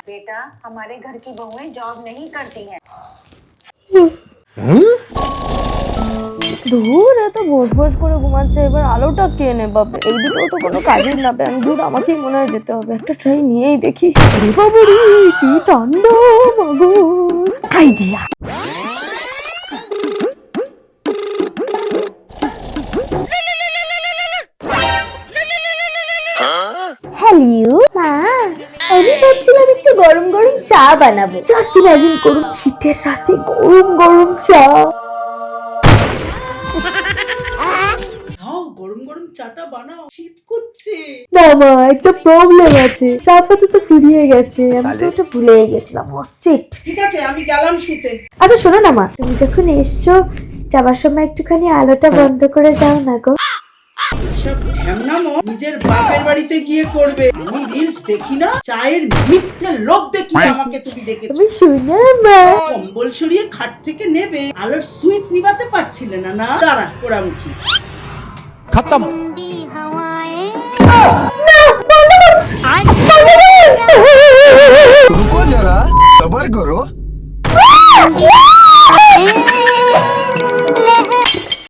बेटा, हमारे घर की बहुएं जॉब नहीं करती हैं। ধুর, এত বস বস করে ঘুমাচ্ছে, এবার আলোটা কে নেবাবে? এই দুটো তো কোনো কাজের না। ব্যাং ধুর, আমাকেই মনে হয় যেতে হবে। একটা ট্রাই নিয়েই দেখি। আরে বাবারে, কি ঠান্ডা! মাগো, আইডিয়া। হ্যালো মা, আমি ভাবছিলাম একটু গরম গরম চা বানাবো। জাস্ট ইমাজিন করুন, শীতের রাতে গরম গরম চা। গরম গরম চাটা বানাও, শীত করছে। বাবা, একটা প্রবলেম আছে, চা পাতা তো ফুরিয়ে গেছে, আমি তো ওটা ভুলেই গেছিলাম। ও শিট। ঠিক আছে, আমি গেলাম শুতে। আচ্ছা শোনো না মা, তুমি যখন এসছো, যাবার সময় একটুখানি আলোটা বন্ধ করে যাও না গো। সব ঢ্যামনামো নিজের বাপের বাড়িতে গিয়ে করবে। আমি রিলস দেখি না, চায়ের মিথ্যে লোক দেখি আমাকে তুমি ডেকেছো। তুমি শুনে মা, কম্বল সরিয়ে খাট থেকে নেবে, আলোর সুইচ নিভাতে পারছিলে না? না, দাঁড়া পোড়ামুখী। खत्म।